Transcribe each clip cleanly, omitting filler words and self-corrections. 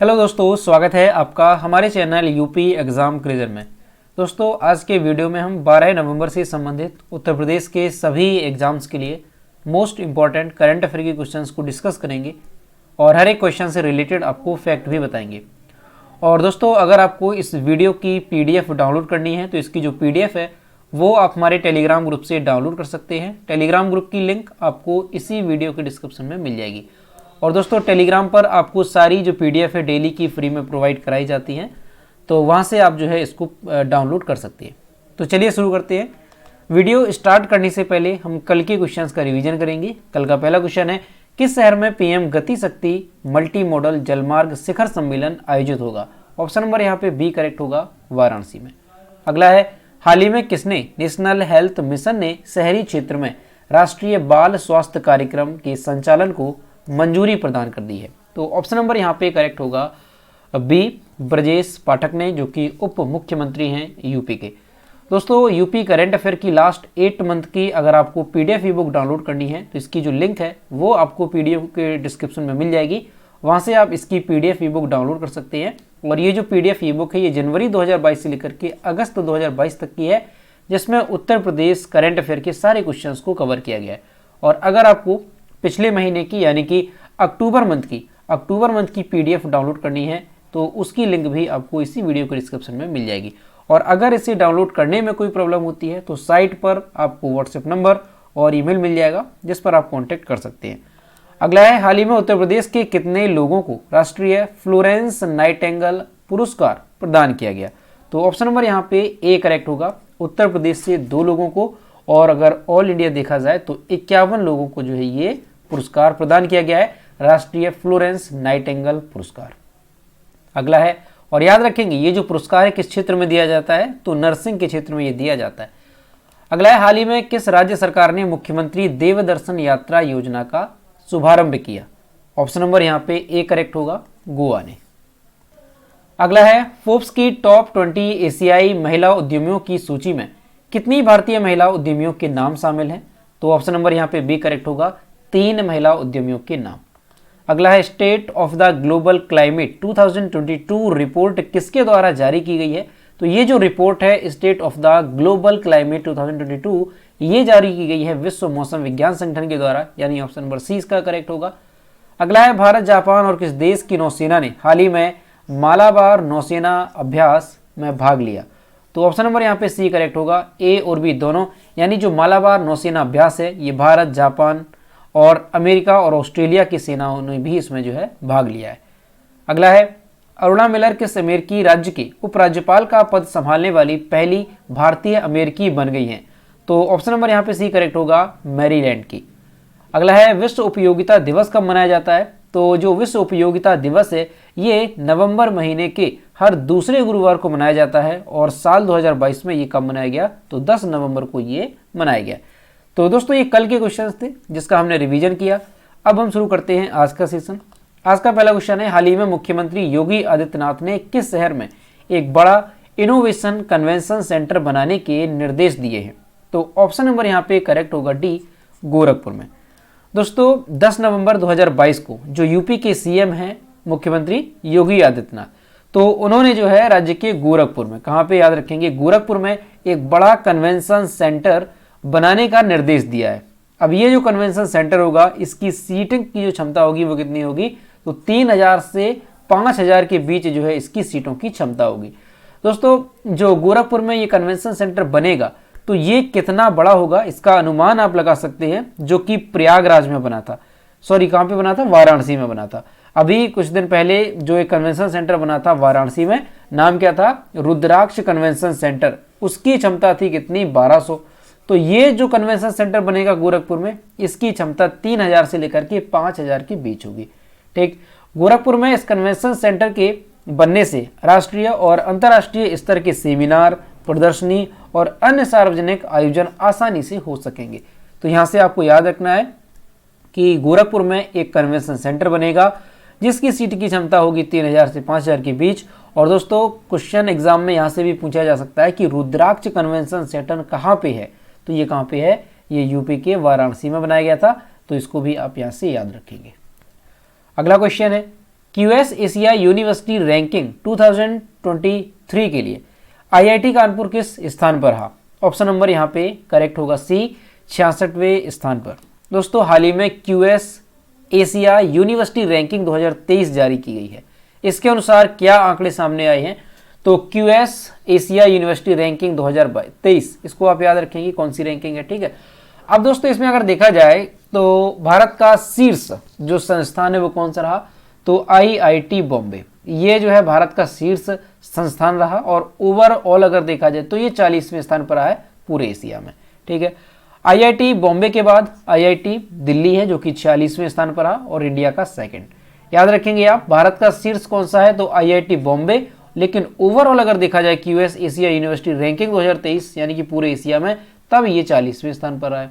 Hello दोस्तों, स्वागत है आपका हमारे चैनल यूपी एग्ज़ाम क्विज़र में। दोस्तों, आज के वीडियो में हम 12 नवंबर से संबंधित उत्तर प्रदेश के सभी एग्ज़ाम्स के लिए मोस्ट इम्पॉर्टेंट करंट अफेयर के क्वेश्चंस को डिस्कस करेंगे और हर एक क्वेश्चन से रिलेटेड आपको फैक्ट भी बताएंगे। और दोस्तों, अगर आपको इस वीडियो की PDF डाउनलोड करनी है तो इसकी जो PDF है वो आप हमारे टेलीग्राम ग्रुप से डाउनलोड कर सकते हैं। टेलीग्राम ग्रुप की लिंक आपको इसी वीडियो के डिस्क्रिप्शन में मिल जाएगी। और दोस्तों, टेलीग्राम पर आपको सारी जो PDF है डेली की फ्री में प्रोवाइड कराई जाती हैं, तो वहाँ से आप जो है इसको डाउनलोड कर सकते हैं। तो चलिए शुरू करते हैं। वीडियो स्टार्ट करने से पहले हम कल के क्वेश्चंस का रिवीजन करेंगे। कल का पहला क्वेश्चन है, किस शहर में PM गति शक्ति मल्टी मॉडल जलमार्ग शिखर सम्मेलन आयोजित होगा? ऑप्शन नंबर यहाँ पे बी करेक्ट होगा, वाराणसी में। अगला है, हाल ही में किसने नेशनल हेल्थ मिशन ने शहरी क्षेत्र में राष्ट्रीय बाल स्वास्थ्य कार्यक्रम के संचालन को मंजूरी प्रदान कर दी है? तो ऑप्शन नंबर यहाँ पे करेक्ट होगा बी, ब्रजेश पाठक ने, जो कि उप मुख्यमंत्री हैं यूपी के। दोस्तों, यूपी करंट अफेयर की लास्ट 8 मंथ की अगर आपको PDF ई बुक डाउनलोड करनी है तो इसकी जो लिंक है वो आपको PDF के डिस्क्रिप्शन में मिल जाएगी। वहाँ से आप इसकी PDF ई बुक डाउनलोड कर सकते हैं। और ये जो PDF ई बुक है ये जनवरी 2022 से लेकर के अगस्त 2022 तक की है, जिसमें उत्तर प्रदेश करंट अफेयर के सारे क्वेश्चंस को कवर किया गया है। और अगर आपको पिछले महीने की यानी कि अक्टूबर मंथ की PDF डाउनलोड करनी है तो उसकी लिंक भी आपको इसी वीडियो के डिस्क्रिप्शन में मिल जाएगी। और अगर इसे डाउनलोड करने में कोई प्रॉब्लम होती है तो साइट पर आपको WhatsApp नंबर और ईमेल मिल जाएगा जिस पर आप कॉन्टैक्ट कर सकते हैं। अगला है, हाल ही में उत्तर प्रदेश के कितने लोगों को राष्ट्रीय फ्लोरेंस नाइटिंगेल पुरस्कार प्रदान किया गया? तो ऑप्शन नंबर यहाँ पे ए करेक्ट होगा, उत्तर प्रदेश से 2 लोगों को। और अगर ऑल इंडिया देखा जाए तो 51 लोगों को जो है ये पुरस्कार प्रदान किया गया है, राष्ट्रीय फ्लोरेंस नाइटिंगेल पुरस्कार। अगला है, और याद रखेंगे ये जो पुरस्कार है किस क्षेत्र में दिया जाता है? तो नर्सिंग के क्षेत्र में ये दिया जाता है। अगला है, हाल ही में किस राज्य सरकार ने मुख्यमंत्री देवदर्शन यात्रा योजना का शुभारंभ किया? ऑप्शन नंबर यहाँ पे ए करेक्ट होगा, गोवा ने। अगला है, फोर्ब्स की टॉप 20 एशियाई महिला उद्यमियों की सूची में कितनी भारतीय महिला उद्यमियों के नाम शामिल हैं? तो ऑप्शन नंबर यहाँ पे बी करेक्ट होगा, 3 महिला उद्यमियों के नाम। अगला है, state of the global climate 2022 report किसके द्वारा जारी की गई है? तो ये जो रिपोर्ट है state of the global climate 2022 ये जारी की गई है विश्व मौसम विज्ञान संगठन के द्वारा, यानी ऑप्शन नंबर सी इसका करेक्ट होगा। अगला है, भारत, जापान और किस देश की नौसेना ने हाल ही में मालाबार नौसेना अभ्यास में भाग लिया? तो ऑप्शन नंबर यहाँ पे सी करेक्ट होगा, ए और बी दोनों, यानी जो मालाबार नौसेना अभ्यास है ये भारत, जापान और अमेरिका और ऑस्ट्रेलिया की सेनाओं ने भी इसमें जो है भाग लिया है। अगला है, अरुणा मिलर किस अमेरिकी राज्य के उपराज्यपाल का पद संभालने वाली पहली भारतीय अमेरिकी बन गई हैं? तो ऑप्शन नंबर यहाँ पे सी करेक्ट होगा, मैरीलैंड की। अगला है, विश्व उपयोगिता दिवस कब मनाया जाता है? तो जो विश्व उपयोगिता दिवस है ये नवंबर महीने के हर दूसरे गुरुवार को मनाया जाता है। और साल 2022 में ये कब मनाया गया? तो 10 नवंबर को ये मनाया गया। तो दोस्तों, ये कल के क्वेश्चंस थे जिसका हमने रिवीजन किया। अब हम शुरू करते हैं आज का सेशन। आज का पहला क्वेश्चन है, हाल ही में मुख्यमंत्री योगी आदित्यनाथ ने किस शहर में एक बड़ा इनोवेशन कन्वेंशन सेंटर बनाने के निर्देश दिए हैं? तो ऑप्शन नंबर यहाँ पे करेक्ट होगा डी, गोरखपुर में। दोस्तों, 10 नवंबर 2022 को जो यूपी के CM हैं मुख्यमंत्री योगी आदित्यनाथ, तो उन्होंने जो है राज्य के गोरखपुर में, कहाँ पे याद रखेंगे, गोरखपुर में एक बड़ा कन्वेंशन सेंटर बनाने का निर्देश दिया है। अब ये जो कन्वेंशन सेंटर होगा इसकी सीटिंग की जो क्षमता होगी वो कितनी होगी? तो 3000 से 5000 के बीच जो है इसकी सीटों की क्षमता होगी। दोस्तों, जो गोरखपुर में ये कन्वेंशन सेंटर बनेगा तो ये कितना बड़ा होगा इसका अनुमान आप लगा सकते हैं, जो कि प्रयागराज में बना था, सॉरी कहाँ पे बना था? वाराणसी में बना था। अभी कुछ दिन पहले जो एक कन्वेंशन सेंटर बना था वाराणसी में, नाम क्या था? रुद्राक्ष कन्वेंशन सेंटर। उसकी क्षमता थी कितनी? 1200। तो ये जो कन्वेंशन सेंटर बनेगा गोरखपुर में इसकी क्षमता 3000 से लेकर के 5000 के बीच होगी। ठीक, गोरखपुर में इस कन्वेंशन सेंटर के बनने से राष्ट्रीय और अंतर्राष्ट्रीय स्तर के सेमिनार, प्रदर्शनी और अन्य सार्वजनिक आयोजन आसानी से हो सकेंगे। तो यहाँ से आपको याद रखना है कि गोरखपुर में एक कन्वेंशन सेंटर बनेगा जिसकी सीट की क्षमता होगी 3000 से 5000 के बीच। और दोस्तों, क्वेश्चन एग्जाम में यहाँ से भी पूछा जा सकता है कि रुद्राक्ष कन्वेंशन सेंटर कहाँ पे है? तो ये कहाँ पे है? ये यूपी के वाराणसी में बनाया गया था। तो इसको भी आप यहाँ से याद रखेंगे। अगला क्वेश्चन है, क्यूएस एशिया यूनिवर्सिटी रैंकिंग 2023 के लिए आईआईटी कानपुर किस स्थान पर रहा? ऑप्शन नंबर यहाँ पे करेक्ट होगा सी, 66वें स्थान पर। दोस्तों हाल ही में क्यूएस एशिया यूनिवर्सिटी रैंकिंग 2023 जारी की गई है। इसके अनुसार क्या आंकड़े सामने आए हैं? तो क्यूएस एशिया यूनिवर्सिटी रैंकिंग 2023, इसको आप याद रखेंगे कौन सी रैंकिंग है, ठीक है। अब दोस्तों इसमें अगर देखा जाए तो भारत का शीर्ष जो संस्थान है वो कौन सा रहा? तो आईआईटी बॉम्बे, ये जो है भारत का शीर्ष संस्थान रहा और ओवरऑल अगर देखा जाए तो ये 40वें स्थान पर रहा है पूरे एशिया में, ठीक है। आईआईटी बॉम्बे के बाद आईआईटी दिल्ली है जो कि 46वें स्थान पर रहा और इंडिया का सेकंड। याद रखेंगे आप, भारत का शीर्ष कौन सा है? तो आईआईटी बॉम्बे, लेकिन ओवरऑल अगर देखा जाए क्यूएस एशिया यूनिवर्सिटी रैंकिंग 2023 यानी कि पूरे एशिया में, तब ये 40वें स्थान पर रहा है।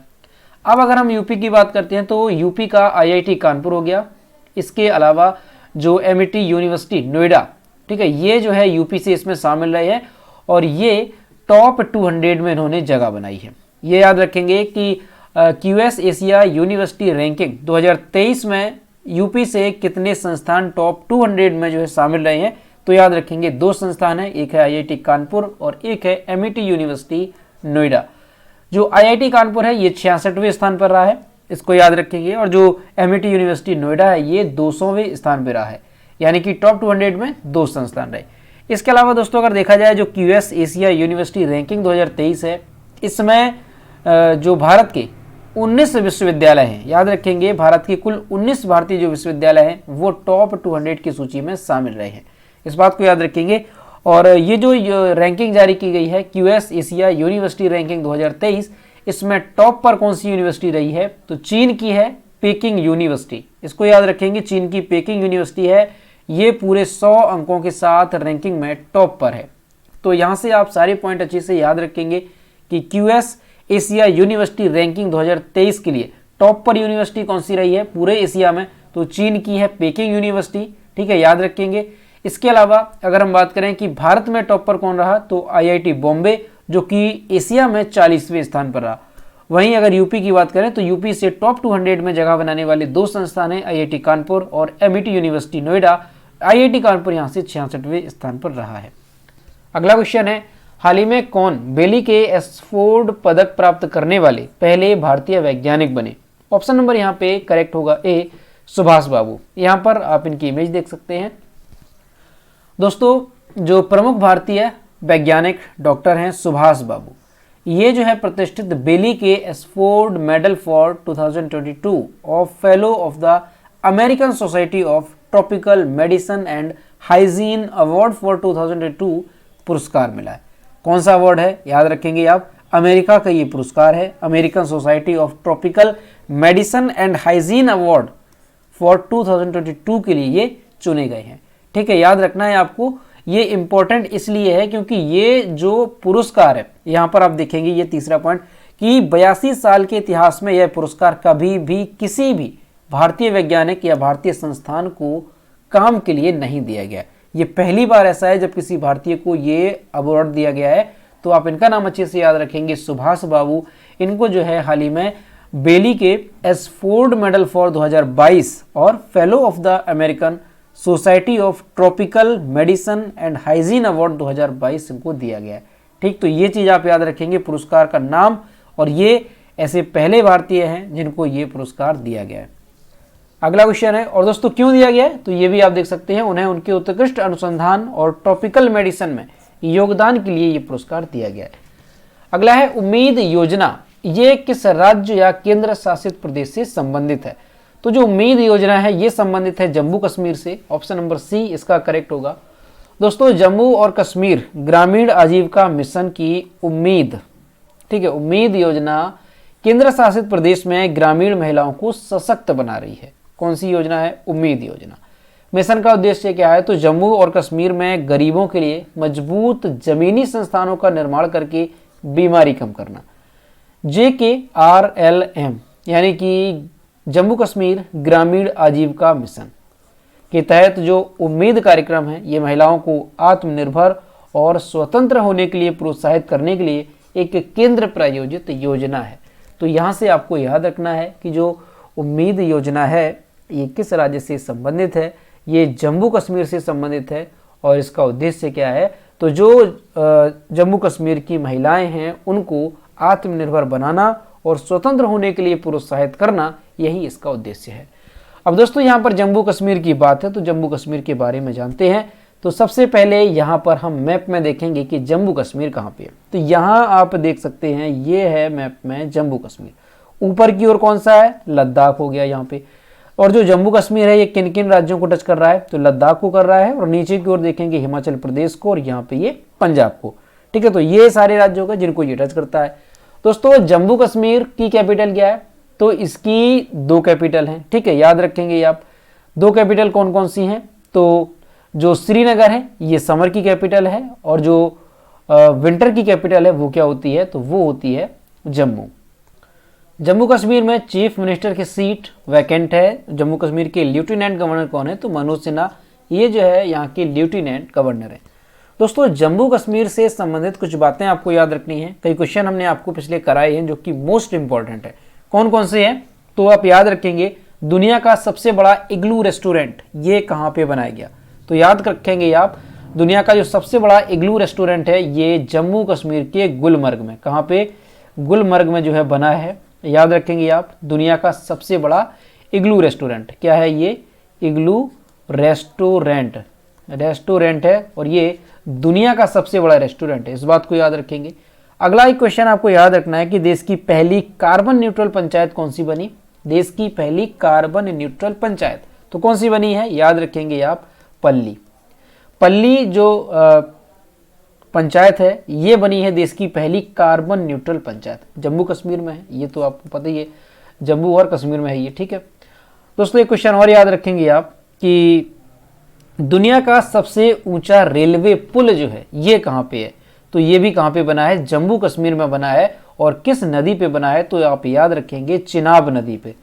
अब अगर हम यूपी की बात करते हैं तो यूपी का आईआईटी कानपुर हो गया। इसके अलावा जो एमआईटी यूनिवर्सिटी नोएडा, ठीक है, ये जो है यूपी से इसमें शामिल रहे हैं और ये टॉप 200 में इन्होंने जगह बनाई है। ये याद रखेंगे कि क्यूएस एशिया यूनिवर्सिटी रैंकिंग 2023 में यूपी से कितने संस्थान टॉप 200 में जो है शामिल रहे हैं। तो याद रखेंगे 2 संस्थान है, एक है आईआईटी कानपुर और एक है एमआईटी यूनिवर्सिटी नोएडा। जो आईआईटी कानपुर है ये 66वें स्थान पर रहा है, इसको याद रखेंगे, और जो एमआईटी यूनिवर्सिटी नोएडा है ये 200वें स्थान पर रहा है, यानी कि टॉप 200 में 2 संस्थान रहे। इसके अलावा दोस्तों अगर देखा जाए जो क्यूएस एशिया यूनिवर्सिटी रैंकिंग 2023 है, इसमें जो भारत के 19 विश्वविद्यालय हैं, याद रखेंगे भारत के कुल 19 भारतीय जो विश्वविद्यालय हैं वो टॉप 200 की सूची में शामिल रहे हैं, इस बात को याद रखेंगे। और ये जो रैंकिंग जारी की गई है क्यूएस एशिया यूनिवर्सिटी रैंकिंग 2023, इसमें टॉप पर कौन सी यूनिवर्सिटी रही है? तो चीन की है पेकिंग यूनिवर्सिटी, इसको याद रखेंगे, चीन की पेकिंग यूनिवर्सिटी है, ये पूरे 100 अंकों के साथ रैंकिंग में टॉप पर है। तो यहाँ से आप सारे पॉइंट अच्छे से याद रखेंगे कि क्यूएस एशिया यूनिवर्सिटी रैंकिंग 2023 के लिए टॉप पर यूनिवर्सिटी कौन सी रही है पूरे एशिया में? तो चीन की है पेकिंग यूनिवर्सिटी, ठीक है, याद रखेंगे। इसके अलावा अगर हम बात करें कि भारत में टॉप पर कौन रहा, तो आईआईटी बॉम्बे जो कि एशिया में 40वें स्थान पर रहा। वहीं अगर यूपी की बात करें तो यूपी से टॉप 200 में जगह बनाने वाले 2 संस्थान हैं, आईआईटी कानपुर और MIT university Noida. IIT Kanpur यहाँ से 66वें स्थान पर रहा है। अगला क्वेश्चन है, हाल ही में कौन बेली के ऑक्सफोर्ड पदक प्राप्त करने वाले पहले भारतीय वैज्ञानिक बने? ऑप्शन नंबर यहाँ पे करेक्ट होगा ए, सुभाष बाबू। यहाँ पर आप इनकी इमेज देख सकते हैं। दोस्तों जो प्रमुख भारतीय वैज्ञानिक डॉक्टर हैं सुभाष बाबू, ये जो है प्रतिष्ठित बेली के Oxford medal for 2022 of fellow of the American society of tropical medicine and hygiene award for 2022 पुरस्कार मिला है। कौन सा अवार्ड है? याद रखेंगे आप, अमेरिका का ये पुरस्कार है, American society of tropical medicine and hygiene award for 2022 के लिए ये चुने गए हैं, ठीक है। याद रखना है आपको, ये इंपॉर्टेंट इसलिए है क्योंकि ये जो पुरस्कार है, यहाँ पर आप देखेंगे ये तीसरा पॉइंट कि 82 साल के इतिहास में यह पुरस्कार कभी भी किसी भी भारतीय वैज्ञानिक या भारतीय संस्थान को काम के लिए नहीं दिया गया। ये पहली बार ऐसा है जब किसी भारतीय को ये अवार्ड दिया गया है। तो आप इनका नाम अच्छे से याद रखेंगे, सुभाष बाबू। इनको जो है हाल ही में बेली के ऑक्सफोर्ड मेडल फॉर 2022 और fellow of the American society of tropical medicine and hygiene award 2022 इनको दिया गया है, ठीक। तो ये चीज़ आप याद रखेंगे, पुरस्कार का नाम, और ये ऐसे पहले भारतीय हैं जिनको ये पुरस्कार दिया गया है। अगला क्वेश्चन है, और दोस्तों क्यों दिया गया है? तो ये भी आप देख सकते हैं, उन्हें उनके उत्कृष्ट अनुसंधान और ट्रॉपिकल मेडिसिन में योगदान के लिए ये पुरस्कार दिया गया है। अगला है उम्मीद योजना, ये किस राज्य या केंद्र शासित प्रदेश से संबंधित है? तो जो उम्मीद योजना है ये संबंधित है जम्मू कश्मीर से। ऑप्शन नंबर सी इसका करेक्ट होगा। दोस्तों जम्मू और कश्मीर ग्रामीण आजीविका मिशन की उम्मीद, ठीक है, उम्मीद योजना केंद्र शासित प्रदेश में ग्रामीण महिलाओं को सशक्त बना रही है। कौन सी योजना है? उम्मीद योजना। मिशन का उद्देश्य क्या है? तो जम्मू और कश्मीर में गरीबों के लिए मजबूत जमीनी संस्थानों का निर्माण करके बीमारी कम करना। JKRLM यानी कि जम्मू कश्मीर ग्रामीण आजीविका मिशन के तहत जो उम्मीद कार्यक्रम है, ये महिलाओं को आत्मनिर्भर और स्वतंत्र होने के लिए प्रोत्साहित करने के लिए एक केंद्र प्रायोजित योजना है। तो यहाँ से आपको याद रखना है कि जो उम्मीद योजना है ये किस राज्य से संबंधित है? ये जम्मू कश्मीर से संबंधित है और इसका उद्देश्य क्या है, तो जो जम्मू कश्मीर की महिलाएं हैं उनको आत्मनिर्भर बनाना और स्वतंत्र होने के लिए प्रोत्साहित करना, यही इसका उद्देश्य है। अब दोस्तों यहाँ पर जम्मू कश्मीर की बात है तो जम्मू कश्मीर के बारे में जानते हैं। तो सबसे पहले यहाँ पर हम मैप में देखेंगे कि जम्मू कश्मीर कहाँ पे है। तो यहाँ आप देख सकते हैं, ये है मैप में जम्मू कश्मीर। ऊपर की ओर कौन सा है, लद्दाख हो गया यहाँ पे। और जो जम्मू कश्मीर है ये किन किन राज्यों को टच कर रहा है, तो लद्दाख को कर रहा है, और नीचे की ओर देखेंगे हिमाचल प्रदेश को, और यहाँ पे ये पंजाब को। ठीक है, तो ये सारे राज्यों का जिनको ये टच करता है। दोस्तों जम्मू कश्मीर की कैपिटल क्या है, तो इसकी 2 कैपिटल हैं। ठीक है, याद रखेंगे आप 2 कैपिटल कौन कौन सी हैं, तो जो श्रीनगर है ये समर की कैपिटल है, और जो विंटर की कैपिटल है वो क्या होती है, तो वो होती है जम्मू। जम्मू कश्मीर में चीफ मिनिस्टर की सीट वैकेंट है। जम्मू कश्मीर के लेफ्टिनेंट गवर्नर कौन है, तो मनोज सिन्हा, ये जो है यहाँ के लेफ्टिनेंट गवर्नर है। दोस्तों जम्मू कश्मीर से संबंधित कुछ बातें आपको याद रखनी है। कई क्वेश्चन हमने आपको पिछले कराए हैं जो कि मोस्ट इंपॉर्टेंट है। कौन कौन से हैं, तो आप याद रखेंगे दुनिया का सबसे बड़ा इग्लू रेस्टोरेंट ये कहाँ पे बनाया गया, तो याद रखेंगे आप दुनिया का जो सबसे बड़ा इग्लू रेस्टोरेंट है ये जम्मू कश्मीर के गुलमर्ग में, कहाँ पे, गुलमर्ग में जो है बना है। याद रखेंगे आप दुनिया का सबसे बड़ा इग्लू रेस्टोरेंट क्या है, ये इग्लू रेस्टोरेंट है, और ये दुनिया का सबसे बड़ा रेस्टोरेंट है, इस बात को याद रखेंगे। अगला एक क्वेश्चन आपको याद रखना है कि देश की पहली कार्बन न्यूट्रल पंचायत कौन सी बनी। देश की पहली कार्बन न्यूट्रल पंचायत तो कौन सी बनी है, याद रखेंगे आप पल्ली जो पंचायत है ये बनी है देश की पहली कार्बन न्यूट्रल पंचायत। जम्मू कश्मीर में है, ये तो आपको पता ही है, जम्मू और कश्मीर में है ये। ठीक है दोस्तों, एक क्वेश्चन और याद रखेंगे आप कि दुनिया का सबसे ऊंचा रेलवे पुल जो है ये कहाँ पे है, तो ये भी कहाँ पे बना है, जम्मू कश्मीर में बना है। और किस नदी पे बना है, तो आप याद रखेंगे चिनाब नदी पे।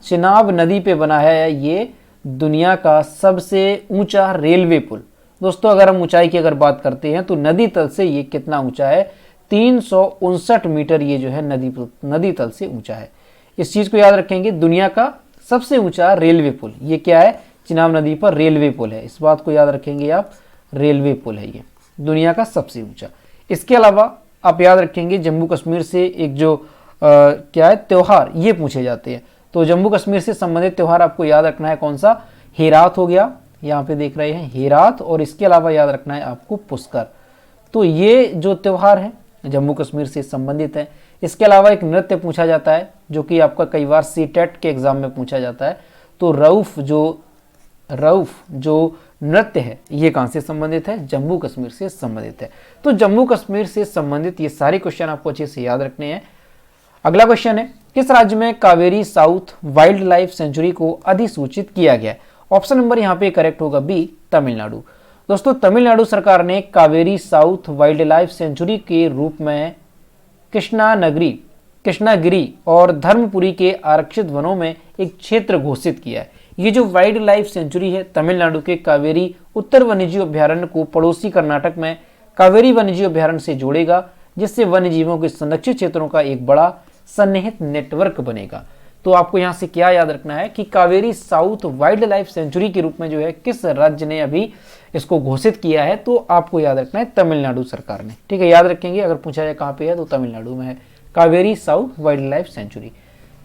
चिनाब नदी पे बना है ये दुनिया का सबसे ऊंचा रेलवे पुल। दोस्तों अगर हम ऊंचाई की अगर बात करते हैं तो नदी तल से ये कितना ऊंचा है, 359 मीटर ये जो है नदी तल से ऊंचा है। इस चीज को याद रखेंगे, दुनिया का सबसे ऊंचा रेलवे पुल ये क्या है, चिनाब नदी पर रेलवे पुल है, इस बात को याद रखेंगे आप, रेलवे पुल है ये दुनिया का सबसे ऊंचा। इसके अलावा आप याद रखेंगे जम्मू कश्मीर से एक जो क्या है त्योहार ये पूछे जाते हैं। तो जम्मू कश्मीर से संबंधित त्योहार आपको याद रखना है कौन सा, हेरात हो गया, यहाँ पे देख रहे हैं हेरात, और इसके अलावा याद रखना है आपको पुष्कर। तो ये जो त्योहार है जम्मू कश्मीर से संबंधित है। इसके अलावा एक नृत्य पूछा जाता है जो कि आपका कई बार सीटेट के एग्जाम में पूछा जाता है। तो रऊफ जो नृत्य है ये कहाँ से संबंधित है, जम्मू कश्मीर से संबंधित है। तो जम्मू कश्मीर से संबंधित ये सारे क्वेश्चन आपको अच्छे से याद रखने हैं। अगला क्वेश्चन है, किस राज्य में Kaveri south wild life sanctuary को अधिसूचित किया गया है। ऑप्शन नंबर यहाँ पे करेक्ट होगा बी, तमिलनाडु। दोस्तों तमिलनाडु सरकार ने Kaveri south wild life sanctuary के रूप में कृष्णागिरी और धर्मपुरी के आरक्षित वनों में एक क्षेत्र घोषित किया है। ये जो वाइल्ड लाइफ सेंचुरी है तमिलनाडु के कावेरी उत्तर वन्यजीव अभ्यारण्य को पड़ोसी कर्नाटक में कावेरी वन्यजीव अभ्यारण्य से जोड़ेगा, जिससे वन्यजीवों के संरक्षित क्षेत्रों का एक बड़ा सन्निहित नेटवर्क बनेगा। तो आपको यहाँ से क्या याद रखना है कि Kaveri south wild life sanctuary के रूप में जो है किस राज्य ने अभी इसको घोषित किया है, तो आपको याद रखना है तमिलनाडु सरकार ने। ठीक है, याद रखेंगे, अगर पूछा जाए कहाँ पे है तो तमिलनाडु में है Kaveri south wild life sanctuary.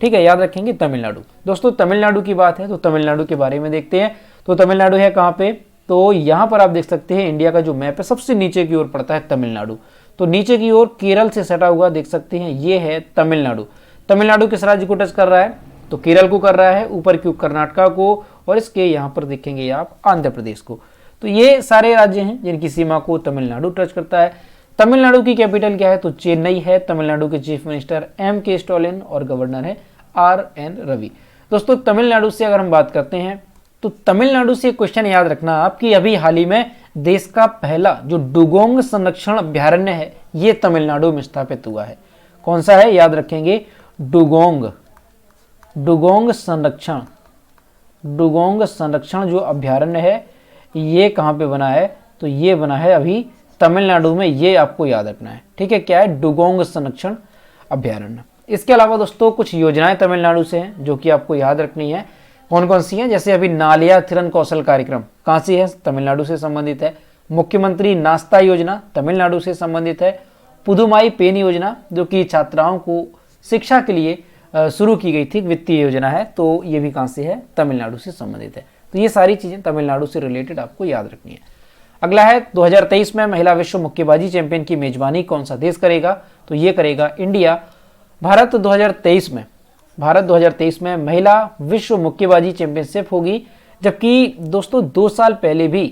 ठीक है, याद रखेंगे तमिलनाडु। दोस्तों तमिलनाडु की बात है तो तमिलनाडु के बारे में देखते हैं। तो तमिलनाडु है कहाँ पे, तो यहाँ पर आप देख सकते हैं इंडिया का जो मैप है सबसे नीचे की ओर पड़ता है तमिलनाडु। तो नीचे की ओर केरल से सटा हुआ देख सकते हैं ये है तमिलनाडु। तमिलनाडु किस राज्य को टच कर रहा है, तो केरल को कर रहा है, ऊपर की कर्नाटका को, और इसके यहाँ पर देखेंगे आप आंध्र प्रदेश को। तो ये सारे राज्य हैं जिनकी सीमा को तमिलनाडु टच करता है। तमिलनाडु की कैपिटल क्या है, तो चेन्नई है। तमिलनाडु के चीफ मिनिस्टर M.K. स्टालिन और गवर्नर है R.N. रवि। दोस्तों तमिलनाडु से अगर हम बात करते हैं तो तमिलनाडु से क्वेश्चन याद रखना आपकी, अभी हाल ही में देश का पहला जो डुगोंग संरक्षण अभ्यारण्य है ये तमिलनाडु में स्थापित हुआ है। कौन सा है, याद रखेंगे डुगोंग संरक्षण जो अभ्यारण्य है ये कहाँ पे बना है, तो ये बना है अभी तमिलनाडु में, ये आपको याद रखना है। ठीक है, क्या है, डुगोंग संरक्षण अभ्यारण्य। इसके अलावा दोस्तों कुछ योजनाएं तमिलनाडु से हैं जो कि आपको याद रखनी है। कौन कौन सी हैं, जैसे अभी नालिया थिरन कौशल कार्यक्रम कहाँ से है, तमिलनाडु से संबंधित है। मुख्यमंत्री नाश्ता योजना तमिलनाडु से संबंधित है। पुदुमाई पेन योजना जो कि छात्राओं को शिक्षा के लिए शुरू की गई थी, वित्तीय योजना है, तो ये भी कहाँ से है, तमिलनाडु से संबंधित है। तो ये सारी चीज़ें तमिलनाडु से रिलेटेड आपको याद रखनी है। अगला है 2023 में महिला विश्व मुक्केबाजी चैंपियन की मेजबानी कौन सा देश करेगा, तो ये करेगा इंडिया। भारत 2023 में महिला विश्व मुक्केबाजी चैंपियनशिप होगी, जबकि दोस्तों 2 साल पहले भी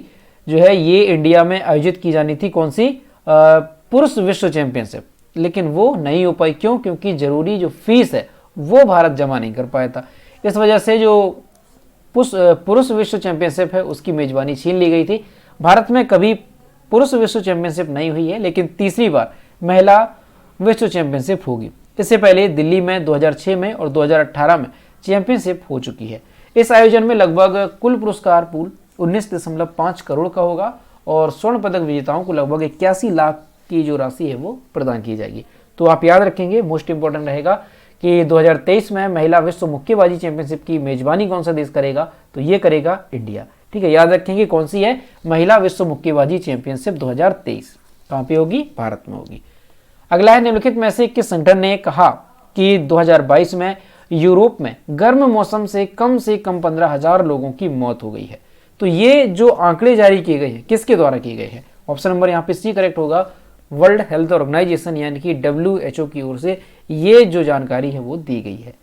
जो है ये इंडिया में आयोजित की जानी थी, कौन सी, पुरुष विश्व चैंपियनशिप, लेकिन वो नहीं हो पाई। क्यों? क्योंकि जरूरी जो फीस है वो भारत जमा नहीं कर पाया था। इस वजह से जो पुरुष विश्व चैंपियनशिप है उसकी मेजबानी छीन ली गई थी। भारत में कभी पुरुष विश्व चैंपियनशिप नहीं हुई है, लेकिन तीसरी बार महिला विश्व चैंपियनशिप होगी। इससे पहले दिल्ली में 2006 में और 2018 में चैंपियनशिप हो चुकी है। इस आयोजन में लगभग कुल पुरस्कार पूल 19.5 करोड़ का होगा और स्वर्ण पदक विजेताओं को लगभग 81 लाख की जो राशि है वो प्रदान की जाएगी। तो आप याद रखेंगे, मोस्ट इंपॉर्टेंट रहेगा कि 2023 में महिला विश्व मुक्केबाजी चैंपियनशिप की मेजबानी कौन सा देश करेगा, तो ये करेगा इंडिया। ठीक है, याद रखेंगे कौन सी है, महिला विश्व मुक्केबाजी चैंपियनशिप 2023 कहाँ पे होगी, भारत में होगी। अगला है, निम्नलिखित में से किस संगठन ने कहा कि 2022 में यूरोप में गर्म मौसम से कम 15,000 लोगों की मौत हो गई है। तो ये जो आंकड़े जारी किए गए हैं किसके द्वारा किए गए हैं, ऑप्शन नंबर यहाँ पे सी करेक्ट होगा, वर्ल्ड हेल्थ ऑर्गेनाइजेशन यानी कि WHO की ओर से ये जो जानकारी है वो दी गई है।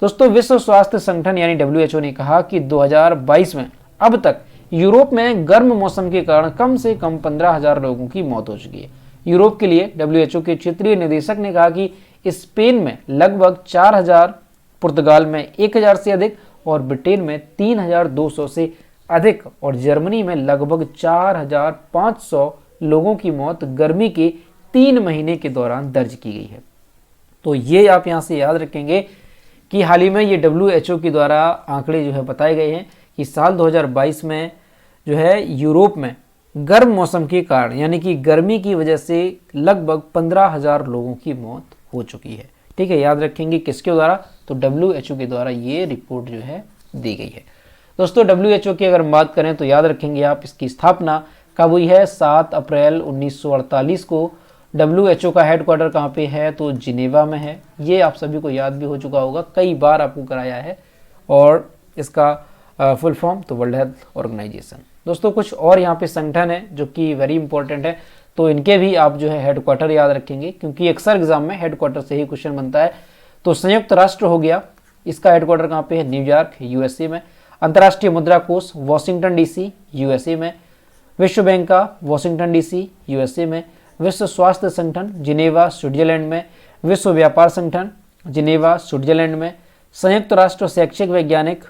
दोस्तों, विश्व स्वास्थ्य संगठन यानी WHO ने कहा कि 2022 में अब तक यूरोप में गर्म मौसम के कारण कम से कम 15,000 लोगों की मौत हो चुकी है। यूरोप के लिए WHO के क्षेत्रीय निदेशक ने कहा कि स्पेन में लगभग 4,000, पुर्तगाल में 1,000 से अधिक और ब्रिटेन में 3,200 से अधिक और जर्मनी में लगभग 4,500 लोगों की मौत गर्मी के 3 महीने के दौरान दर्ज की गई है। तो ये आप यहाँ से याद रखेंगे कि हाल ही में ये WHO के द्वारा आंकड़े जो है बताए गए हैं कि साल 2022 में जो है यूरोप में गर्म मौसम के कारण यानी कि गर्मी की वजह से लगभग 15,000 लोगों की मौत हो चुकी है। ठीक है, याद रखेंगे किसके द्वारा, तो WHO के द्वारा ये रिपोर्ट जो है दी गई है। दोस्तों, WHO की अगर बात करें तो याद रखेंगे आप, इसकी स्थापना कब हुई है, 7 अप्रैल 1948 को। WHO का हेडक्वार्टर कहाँ पे है, तो जिनेवा में है। ये आप सभी को याद भी हो चुका होगा, कई बार आपको कराया है। और इसका फुल फॉर्म तो वर्ल्ड हेल्थ ऑर्गेनाइजेशन। दोस्तों, कुछ और यहाँ पे संगठन है जो कि वेरी इंपॉर्टेंट है, तो इनके भी आप जो है हेडक्वार्टर याद रखेंगे, क्योंकि अक्सर एग्जाम में हेडक्वार्टर से ही क्वेश्चन बनता है। तो संयुक्त राष्ट्र हो गया, इसका हेडक्वार्टर कहाँ पे है, न्यूयॉर्क USA में। अंतर्राष्ट्रीय मुद्रा कोष वाशिंगटन DC USA में। विश्व बैंक का वाशिंगटन DC USA में। विश्व स्वास्थ्य संगठन जिनेवा स्विट्जरलैंड में। विश्व व्यापार संगठन जिनेवा स्विट्जरलैंड में। संयुक्त राष्ट्र शैक्षिक वैज्ञानिक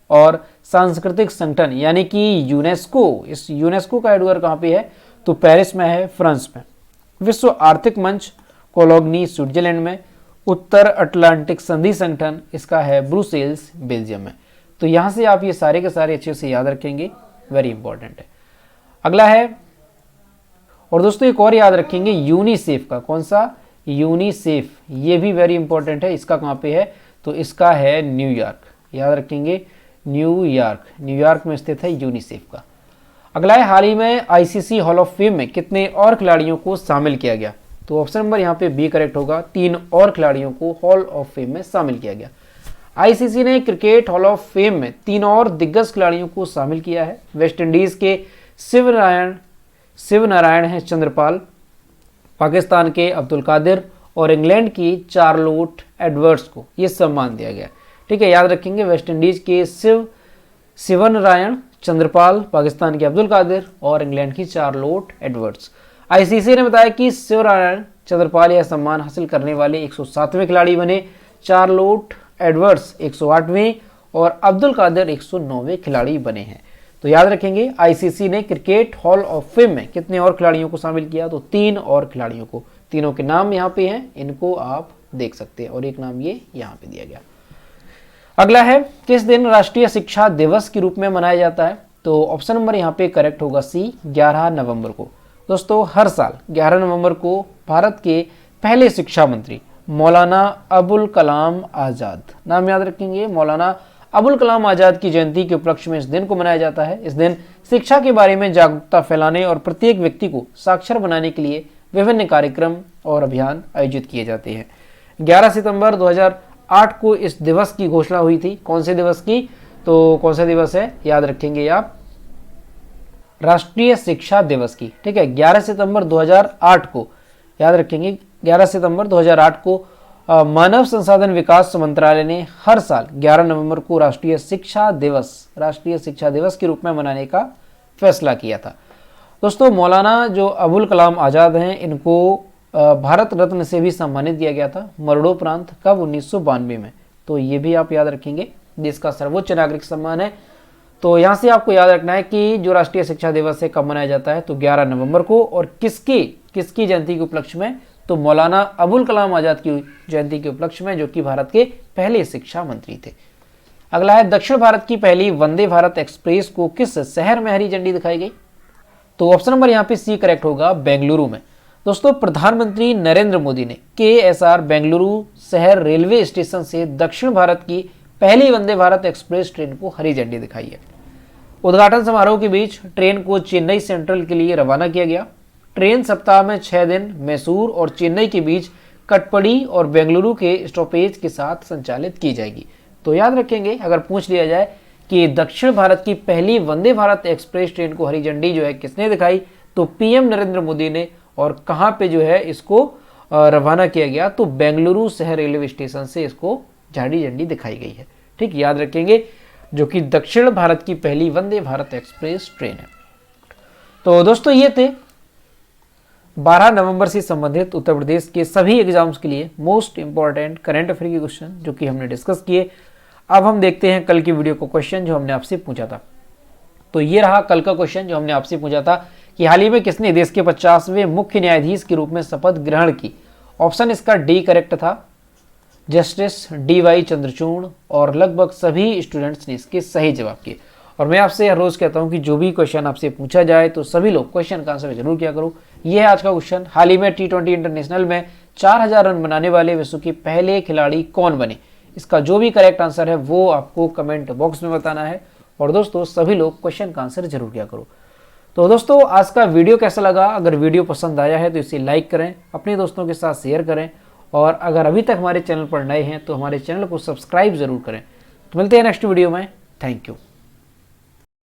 और सांस्कृतिक संगठन यानी कि यूनेस्को, इस यूनेस्को का हेडक्वार्टर कहाँ पे है, तो पेरिस में है, फ्रांस में। विश्व आर्थिक मंच कोलोग्नी स्विट्जरलैंड में। उत्तर अटलांटिक संधि संगठन इसका है ब्रुसेल्स बेल्जियम में। तो यहाँ से आप ये सारे के सारे अच्छे से याद रखेंगे, वेरी इंपॉर्टेंट है। अगला है, और दोस्तों एक और याद रखेंगे यूनिसेफ का, कौन सा, यूनिसेफ, ये भी वेरी इंपॉर्टेंट है। इसका कहाँ पे है, तो इसका है न्यूयॉर्क, याद रखेंगे न्यूयॉर्क में स्थित है यूनिसेफ का। अगला है, हाल ही में ICC हॉल ऑफ फेम में कितने और खिलाड़ियों को शामिल किया गया, तो ऑप्शन नंबर यहाँ पे बी करेक्ट होगा, 3 और खिलाड़ियों को हॉल ऑफ फेम में शामिल किया गया। ICC ने क्रिकेट हॉल ऑफ फेम में 3 और दिग्गज खिलाड़ियों को शामिल किया है। वेस्ट इंडीज के शिव नारायण है चंद्रपाल, पाकिस्तान के अब्दुल कादिर और इंग्लैंड की चार्लोट एडवर्ड्स को ये सम्मान दिया गया। ठीक है, याद रखेंगे, वेस्ट इंडीज के शिवनारायण चंद्रपाल, पाकिस्तान के अब्दुल कादिर और इंग्लैंड की चार्लोट एडवर्ड्स। ICC ने बताया कि शिवनारायण चंद्रपाल यह सम्मान हासिल करने वाले 107वें खिलाड़ी बने। चार्लोट एडवर्ड्स 108वें और अब्दुल कादिर 109वें खिलाड़ी बने हैं। तो याद रखेंगे, ICC ने क्रिकेट हॉल ऑफ फेम में कितने और खिलाड़ियों को शामिल किया, तो 3 और खिलाड़ियों को। तीनों के नाम यहाँ पे हैं, इनको आप देख सकते हैं, और एक नाम ये यहाँ पे दिया गया। अगला है, किस दिन राष्ट्रीय शिक्षा दिवस के रूप में मनाया जाता है, तो ऑप्शन नंबर यहाँ पे करेक्ट होगा सी, 11 नवंबर को। दोस्तों, हर साल 11 नवंबर को भारत के पहले शिक्षा मंत्री मौलाना अबुल कलाम आज़ाद, नाम याद रखेंगे, मौलाना अबुल कलाम आज़ाद की जयंती के उपलक्ष्य में इस दिन को मनाया जाता है। इस दिन शिक्षा के बारे में जागरूकता फैलाने और प्रत्येक व्यक्ति को साक्षर बनाने के लिए विभिन्न कार्यक्रम और अभियान आयोजित किए जाते हैं। 11 सितंबर 2008 को इस दिवस की घोषणा हुई थी। कौन से दिवस की? तो कौन सा दिवस है, याद रखेंगे आप, राष्ट्रीय शिक्षा दिवस की। ठीक है, 11 सितंबर 2008 को याद रखेंगे। 11 सितंबर 2008 को मानव संसाधन विकास मंत्रालय ने हर साल 11 नवंबर को राष्ट्रीय शिक्षा दिवस के रूप में मनाने का फैसला किया था। दोस्तों, मौलाना जो अबुल कलाम आज़ाद हैं, इनको भारत रत्न से भी सम्मानित किया गया था मरणोपरांत। कब? 1992 में। तो ये भी आप याद रखेंगे, देश का सर्वोच्च नागरिक सम्मान है। तो यहाँ से आपको याद रखना है कि जो राष्ट्रीय शिक्षा दिवस है कब मनाया जाता है, तो 11 नवंबर को। और किसकी जयंती के उपलक्ष्य में? तो मौलाना अबुल कलाम आज़ाद की जयंती के उपलक्ष्य में, जो कि भारत के पहले शिक्षा मंत्री थे। अगला है, दक्षिण भारत की पहली वंदे भारत एक्सप्रेस को किस शहर में हरी झंडी दिखाई गई? तो ऑप्शन नंबर यहाँ पे सी करेक्ट होगा, बेंगलुरु में। दोस्तों, प्रधानमंत्री नरेंद्र मोदी ने KSR बेंगलुरु शहर रेलवे स्टेशन से दक्षिण भारत की पहली वंदे भारत एक्सप्रेस ट्रेन को हरी झंडी दिखाई है। उद्घाटन समारोह के बीच ट्रेन को चेन्नई सेंट्रल के लिए रवाना किया गया। ट्रेन सप्ताह में 6 दिन मैसूर और चेन्नई के बीच कटपड़ी और बेंगलुरु के स्टॉपेज के साथ संचालित की जाएगी। तो याद रखेंगे, अगर पूछ लिया जाए कि दक्षिण भारत की पहली वंदे भारत एक्सप्रेस ट्रेन को हरी झंडी जो है किसने दिखाई, तो PM नरेंद्र मोदी ने। और कहाँ पे जो है इसको रवाना किया गया, तो बेंगलुरु शहर रेलवे स्टेशन से इसको हरी झंडी दिखाई गई है। ठीक, याद रखेंगे, जो कि दक्षिण भारत की पहली वंदे भारत एक्सप्रेस ट्रेन है। तो दोस्तों, ये थे 12 नवंबर से संबंधित उत्तर प्रदेश के सभी एग्जाम्स के लिए मोस्ट इंपॉर्टेंट करंट अफेयर के क्वेश्चन जो कि हमने डिस्कस किए। अब हम देखते हैं कल की वीडियो को क्वेश्चन जो हमने आपसे पूछा था। तो ये रहा कल का क्वेश्चन जो हमने आपसे पूछा था कि हाल ही में किसने देश के 50वें मुख्य न्यायाधीश के रूप में शपथ ग्रहण की? ऑप्शन इसका डी करेक्ट था, जस्टिस DY चंद्रचूड़। और लगभग सभी स्टूडेंट्स ने इसके सही जवाब किए। और मैं आपसे हर रोज कहता हूं कि जो भी क्वेश्चन आपसे पूछा जाए तो सभी लोग क्वेश्चन का आंसर जरूर किया करो। यह है आज का क्वेश्चन, हाल ही में T20 इंटरनेशनल में 4000 रन बनाने वाले विश्व के पहले खिलाड़ी कौन बने? इसका जो भी करेक्ट आंसर है वो आपको कमेंट बॉक्स में बताना है। और दोस्तों, सभी लोग क्वेश्चन का आंसर जरूर किया करो। तो दोस्तों, आज का वीडियो कैसा लगा? अगर वीडियो पसंद आया है तो इसे लाइक करें, अपने दोस्तों के साथ शेयर करें। और अगर अभी तक हमारे चैनल पर नए हैं तो हमारे चैनल को सब्सक्राइब जरूर करें। तो मिलते हैं नेक्स्ट वीडियो में। Thank you.